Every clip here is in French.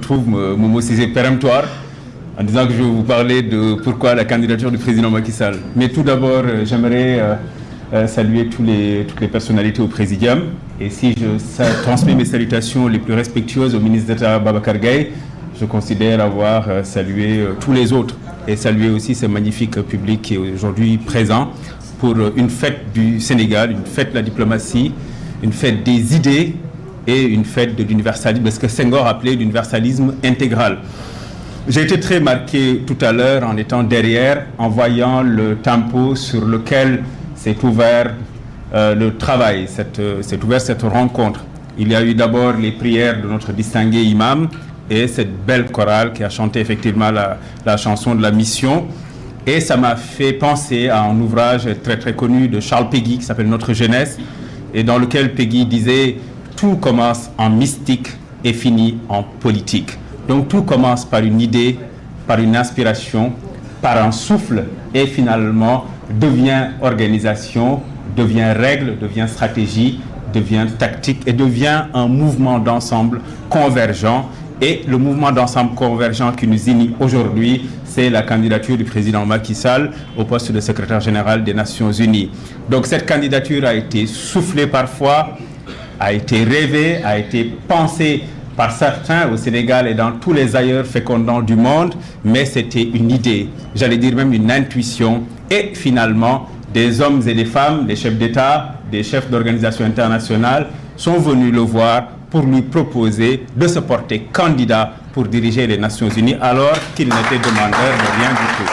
retrouve Momo Cissé péremptoire en disant que je vais vous parler de pourquoi la candidature du président Macky Sall. Mais tout d'abord, j'aimerais saluer toutes les personnalités au Présidium. Et si je transmets mes salutations les plus respectueuses au ministre d'État Babacar Gaye, je considère avoir salué tous les autres et saluer aussi ce magnifique public qui est aujourd'hui présent pour une fête du Sénégal, une fête de la diplomatie, une fête des idées et une fête de l'universalisme, ce que Senghor appelait l'universalisme intégral. J'ai été très marqué tout à l'heure en étant derrière, en voyant le tempo sur lequel s'est ouvert le travail, s'est ouverte cette rencontre. Il y a eu d'abord les prières de notre distingué imam et cette belle chorale qui a chanté effectivement la chanson de la mission. Et ça m'a fait penser à un ouvrage très très connu de Charles Péguy qui s'appelle Notre jeunesse et dans lequel Péguy disait « Tout commence en mystique et finit en politique ». Donc tout commence par une idée, par une inspiration, par un souffle et finalement devient organisation, devient règle, devient stratégie, devient tactique et devient un mouvement d'ensemble convergent. Et le mouvement d'ensemble convergent qui nous unit aujourd'hui, c'est la candidature du président Macky Sall au poste de secrétaire général des Nations Unies. Donc cette candidature a été soufflée parfois, a été rêvée, a été pensée par certains au Sénégal et dans tous les ailleurs fécondants du monde, mais c'était une idée, j'allais dire même une intuition. Et finalement, des hommes et des femmes, des chefs d'État, des chefs d'organisations internationales sont venus le voir pour lui proposer de se porter candidat pour diriger les Nations Unies alors qu'il n'était demandeur de rien du tout.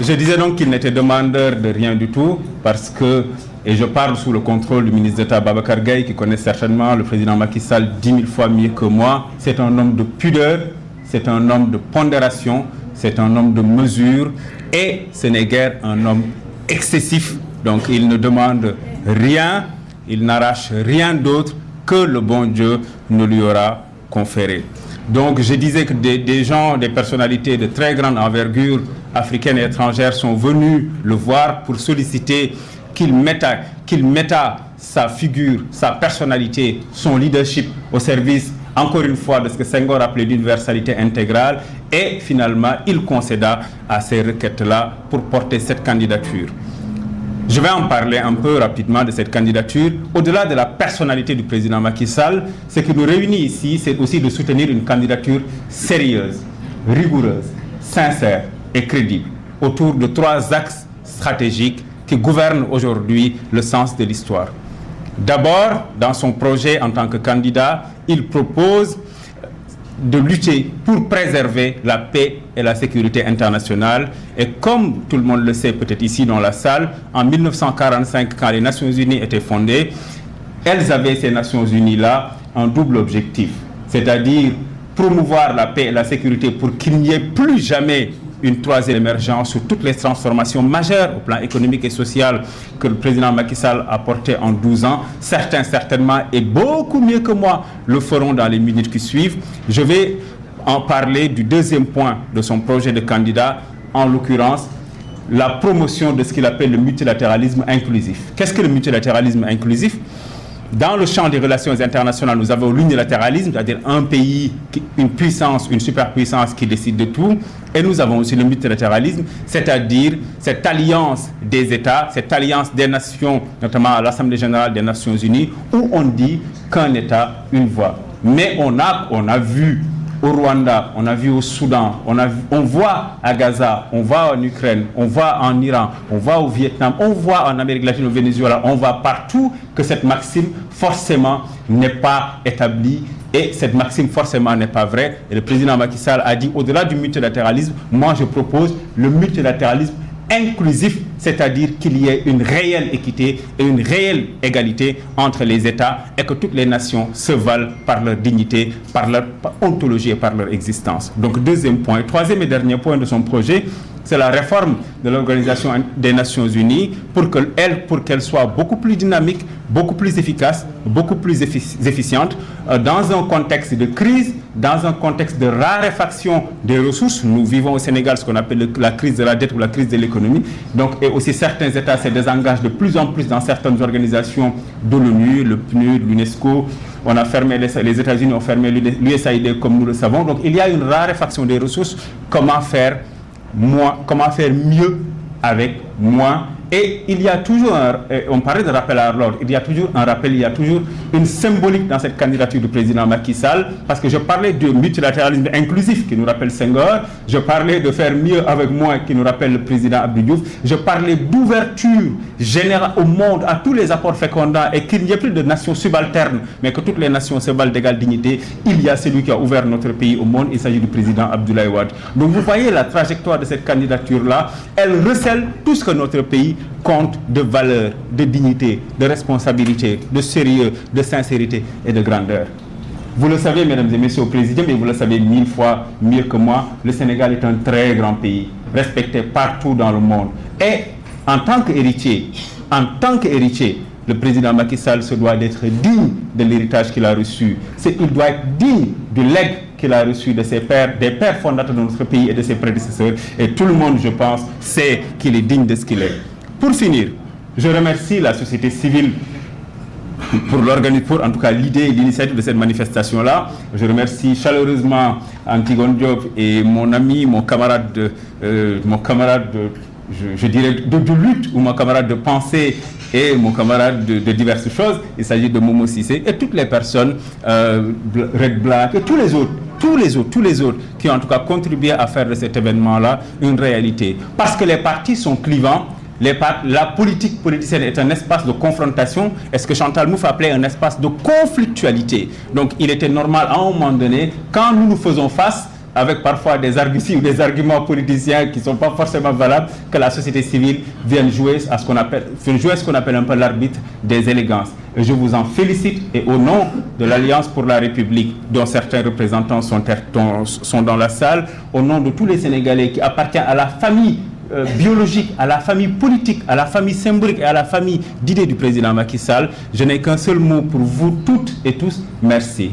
Je disais donc qu'il n'était demandeur de rien du tout parce que, et je parle sous le contrôle du ministre d'État Babacar Gaye qui connaît certainement le président Macky Sall 10 000 fois mieux que moi, c'est un homme de pudeur, c'est un homme de pondération, c'est un homme de mesure et ce n'est guère un homme excessif. Donc il ne demande rien, il n'arrache rien d'autre que le bon Dieu ne lui aura conféré. Donc je disais que des gens, des personnalités de très grande envergure africaines et étrangères sont venus le voir pour solliciter qu'il metta sa figure, sa personnalité, son leadership au service, encore une fois, de ce que Senghor appelait l'universalité intégrale. Et finalement, il concéda à ces requêtes-là pour porter cette candidature. Je vais en parler un peu rapidement de cette candidature. Au-delà de la personnalité du président Macky Sall, ce qui nous réunit ici, c'est aussi de soutenir une candidature sérieuse, rigoureuse, sincère et crédible, autour de 3 axes stratégiques qui gouvernent aujourd'hui le sens de l'histoire. D'abord, dans son projet en tant que candidat, il propose de lutter pour préserver la paix et la sécurité internationale. Et comme tout le monde le sait peut-être ici dans la salle, en 1945, quand les Nations Unies étaient fondées, elles avaient, ces Nations Unies-là, un double objectif, c'est-à-dire promouvoir la paix et la sécurité pour qu'il n'y ait plus jamais une 3e émergence sur toutes les transformations majeures au plan économique et social que le président Macky Sall a porté en 12 ans. Certains, certainement, et beaucoup mieux que moi, le feront dans les minutes qui suivent. Je vais en parler du 2e point de son projet de candidat, en l'occurrence, la promotion de ce qu'il appelle le multilatéralisme inclusif. Qu'est-ce que le multilatéralisme inclusif ? Dans le champ des relations internationales, nous avons l'unilatéralisme, c'est-à-dire un pays, une puissance, une superpuissance qui décide de tout. Et nous avons aussi le multilatéralisme, c'est-à-dire cette alliance des États, cette alliance des nations, notamment à l'Assemblée générale des Nations Unies, où on dit qu'un État, une voix. Mais on a vu au Rwanda, on a vu au Soudan, on voit à Gaza, on voit en Ukraine, on voit en Iran, on voit au Vietnam, on voit en Amérique latine, au Venezuela, on voit partout que cette maxime forcément n'est pas établie et cette maxime forcément n'est pas vraie. Et le président Macky Sall a dit au-delà du multilatéralisme, moi je propose le multilatéralisme inclusif, c'est-à-dire qu'il y ait une réelle équité et une réelle égalité entre les États et que toutes les nations se valent par leur dignité, par leur ontologie et par leur existence. Donc 2e point. 3e et dernier point de son projet, c'est la réforme de l'Organisation des Nations Unies pour qu'elle soit beaucoup plus dynamique, beaucoup plus efficace, beaucoup plus efficiente dans un contexte de crise, dans un contexte de raréfaction des ressources. Nous vivons au Sénégal ce qu'on appelle la crise de la dette ou la crise de l'économie. Donc, et aussi certains États se désengagent de plus en plus dans certaines organisations de l'ONU, le PNUD, l'UNESCO, on a fermé les États-Unis ont fermé l'USAID comme nous le savons. Donc il y a une raréfaction des ressources. Comment faire mieux avec moins? Et il y a toujours, on parlait de rappel à l'ordre, il y a toujours un rappel, il y a toujours une symbolique dans cette candidature du président Macky Sall, parce que je parlais de multilatéralisme inclusif qui nous rappelle Senghor, je parlais de faire mieux avec moins qui nous rappelle le président Abdou Diouf, je parlais d'ouverture générale au monde, à tous les apports fécondants, et qu'il n'y ait plus de nations subalternes, mais que toutes les nations se valent d'égale dignité. Il y a celui qui a ouvert notre pays au monde, il s'agit du président Abdoulaye Wade. Donc vous voyez la trajectoire de cette candidature-là, elle recèle tout ce que notre pays compte de valeur, de dignité, de responsabilité, de sérieux, de sincérité et de grandeur. Vous le savez, mesdames et messieurs, au président, mais vous le savez 1000 fois mieux que moi, le Sénégal est un très grand pays, respecté partout dans le monde. Et en tant qu'héritier, le président Macky Sall se doit d'être digne de l'héritage qu'il a reçu. Il doit être digne du legs qu'il a reçu de ses pères, des pères fondateurs de notre pays et de ses prédécesseurs. Et tout le monde, je pense, sait qu'il est digne de ce qu'il est. Pour finir, je remercie la société civile pour en tout cas l'idée et l'initiative de cette manifestation-là. Je remercie chaleureusement Antigone Diop et mon ami, mon camarade, je dirais de lutte, ou mon camarade de pensée et mon camarade de diverses choses. Il s'agit de Momo Cissé et toutes les personnes, Red Black et tous les autres qui ont en tout cas contribué à faire de cet événement-là une réalité. Parce que les partis sont clivants. La politique politicienne est un espace de confrontation, est ce que Chantal Mouffe appelait un espace de conflictualité. Donc il était normal à un moment donné, quand nous faisons face, avec parfois des arguties ou des arguments politiciens qui ne sont pas forcément valables, que la société civile vienne jouer ce qu'on appelle un peu l'arbitre des élégances. Et je vous en félicite, et au nom de l'Alliance pour la République, dont certains représentants sont dans la salle, au nom de tous les Sénégalais qui appartiennent à la famille biologique, à la famille politique, à la famille symbolique et à la famille d'idées du président Macky Sall, je n'ai qu'un seul mot pour vous toutes et tous, merci.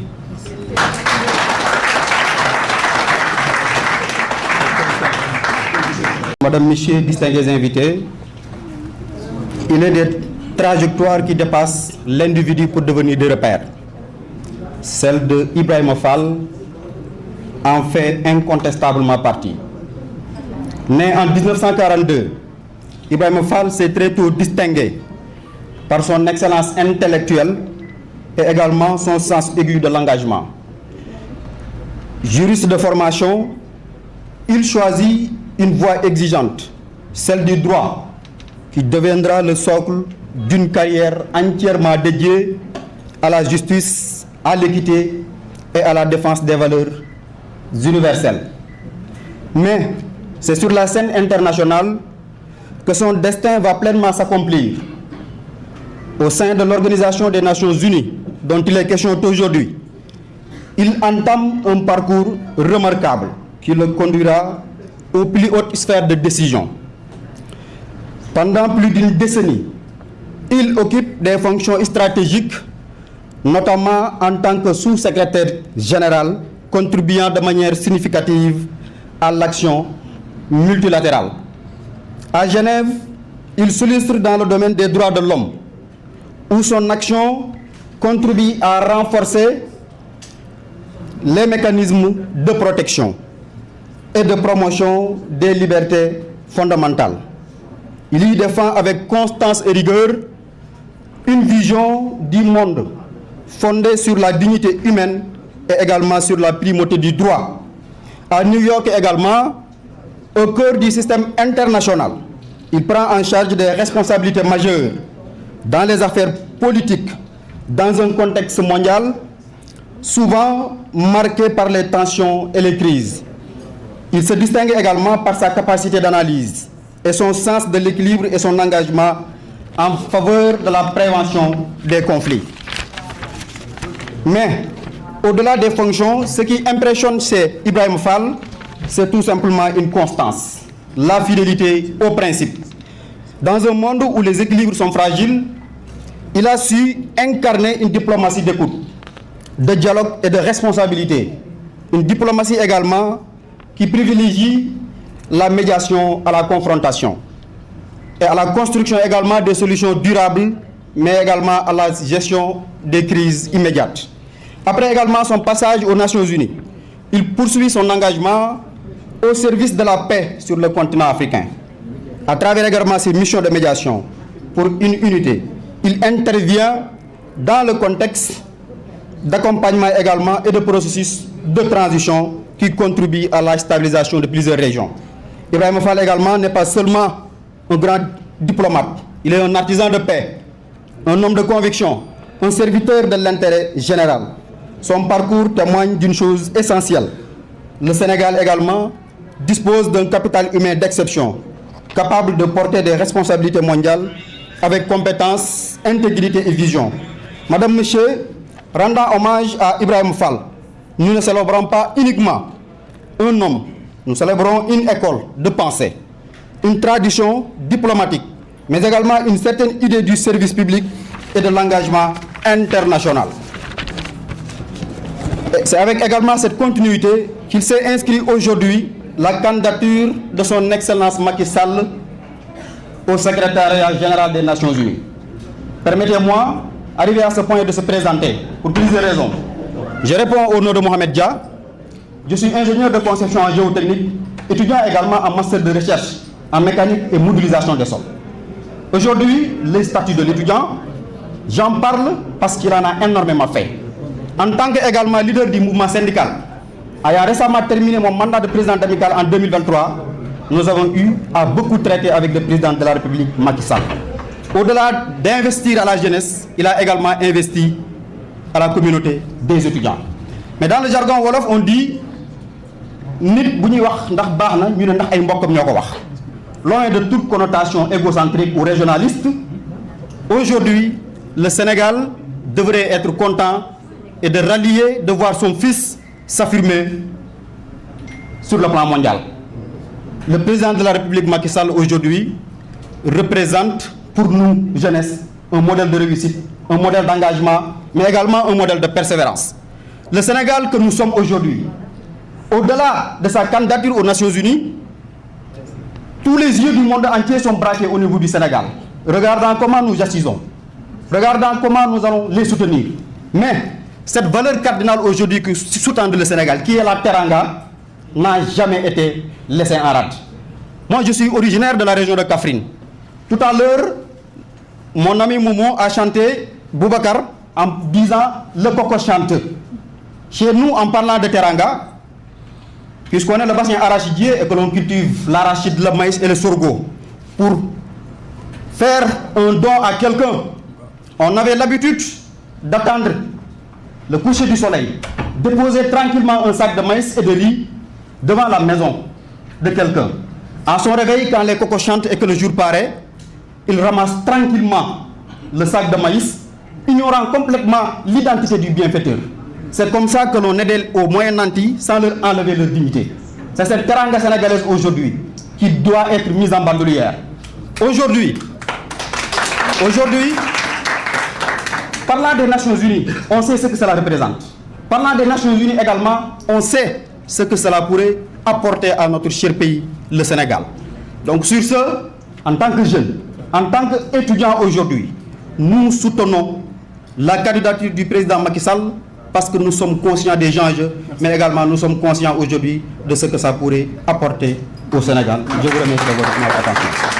Madame, Messieurs, distingués invités, il est des trajectoires qui dépassent l'individu pour devenir des repères. Celle de Ibrahima Fall en fait incontestablement partie. Né en 1942, Ibrahima Fall s'est très tôt distingué par son excellence intellectuelle et également son sens aigu de l'engagement. Juriste de formation, il choisit une voie exigeante, celle du droit, qui deviendra le socle d'une carrière entièrement dédiée à la justice, à l'équité et à la défense des valeurs universelles. Mais c'est sur la scène internationale que son destin va pleinement s'accomplir. Au sein de l'Organisation des Nations Unies, dont il est question aujourd'hui, il entame un parcours remarquable qui le conduira aux plus hautes sphères de décision. Pendant plus d'une décennie, il occupe des fonctions stratégiques, notamment en tant que sous-secrétaire général, contribuant de manière significative à l'action multilatérale. À Genève, il s'illustre dans le domaine des droits de l'homme, où son action contribue à renforcer les mécanismes de protection et de promotion des libertés fondamentales. Il y défend avec constance et rigueur une vision du monde fondée sur la dignité humaine et également sur la primauté du droit. À New York également, au cœur du système international, il prend en charge des responsabilités majeures dans les affaires politiques dans un contexte mondial souvent marqué par les tensions et les crises. Il se distingue également par sa capacité d'analyse et son sens de l'équilibre et son engagement en faveur de la prévention des conflits. Mais au-delà des fonctions, ce qui impressionne chez Ibrahima Fall, c'est tout simplement une constance, la fidélité aux principes. Dans un monde où les équilibres sont fragiles, il a su incarner une diplomatie d'écoute, de dialogue et de responsabilité. Une diplomatie également qui privilégie la médiation à la confrontation et à la construction également des solutions durables, mais également à la gestion des crises immédiates. Après également son passage aux Nations Unies, il poursuit son engagement au service de la paix sur le continent africain. À travers également ses missions de médiation pour une unité, il intervient dans le contexte d'accompagnement également et de processus de transition qui contribuent à la stabilisation de plusieurs régions. Ibrahima Fall également n'est pas seulement un grand diplomate, il est un artisan de paix, un homme de conviction, un serviteur de l'intérêt général. Son parcours témoigne d'une chose essentielle. Le Sénégal également dispose d'un capital humain d'exception, capable de porter des responsabilités mondiales avec compétence, intégrité et vision. Madame, Monsieur, rendant hommage à Ibrahima Fall, nous ne célébrons pas uniquement un homme, nous célébrons une école de pensée, une tradition diplomatique, mais également une certaine idée du service public et de l'engagement international. C'est avec également cette continuité qu'il s'est inscrit aujourd'hui la candidature de son Excellence Macky Sall au secrétariat général des Nations Unies. Permettez-moi, arrivé à ce point, de se présenter pour plusieurs raisons. Je réponds au nom de Mohamed Dia. Je suis ingénieur de conception en géotechnique, étudiant également en master de recherche en mécanique et modélisation des sols. Aujourd'hui, les statuts de l'étudiant, j'en parle parce qu'il en a énormément fait. En tant qu'également leader du mouvement syndical, ayant récemment terminé mon mandat de président d'Amicale en 2023, nous avons eu à beaucoup traiter avec le président de la République, Macky Sall. Au-delà d'investir à la jeunesse, il a également investi à la communauté des étudiants. Mais dans le jargon wolof, on dit nit bu ñuy wax ndax baax na ñu ne ndax ay mbokkam ñoo ko wax. Loin de toute connotation égocentrique ou régionaliste, aujourd'hui, le Sénégal devrait être content et de rallier, de voir son fils s'affirmer sur le plan mondial. Le président de la République, Macky Sall, aujourd'hui, représente pour nous, jeunesse, un modèle de réussite, un modèle d'engagement, mais également un modèle de persévérance. Le Sénégal que nous sommes aujourd'hui, au-delà de sa candidature aux Nations Unies, tous les yeux du monde entier sont braqués au niveau du Sénégal. Regardant comment nous assisons, regardant comment nous allons les soutenir. Mais cette valeur cardinale aujourd'hui qui sous-tend le Sénégal, qui est la teranga, n'a jamais été laissée en rade. Moi, je suis originaire de la région de Kaffrine. Tout à l'heure, mon ami Momo a chanté Boubacar en disant le coco chante. Chez nous, en parlant de teranga, puisqu'on est le bassin arachidier et que l'on cultive l'arachide, le maïs et le sorgho, pour faire un don à quelqu'un, on avait l'habitude d'attendre le coucher du soleil, déposer tranquillement un sac de maïs et de riz devant la maison de quelqu'un. À son réveil, quand les cocos chantent et que le jour paraît, il ramasse tranquillement le sac de maïs, ignorant complètement l'identité du bienfaiteur. C'est comme ça que l'on aide aux moyens nantis sans leur enlever leur dignité. C'est cette teranga sénégalaise aujourd'hui qui doit être mise en bandoulière. Aujourd'hui, parlant des Nations Unies, on sait ce que cela représente. Parlant des Nations Unies également, on sait ce que cela pourrait apporter à notre cher pays, le Sénégal. Donc sur ce, en tant que jeune, en tant qu'étudiant aujourd'hui, nous soutenons la candidature du président Macky Sall parce que nous sommes conscients des enjeux, mais également nous sommes conscients aujourd'hui de ce que ça pourrait apporter au Sénégal. Je vous remercie de votre attention.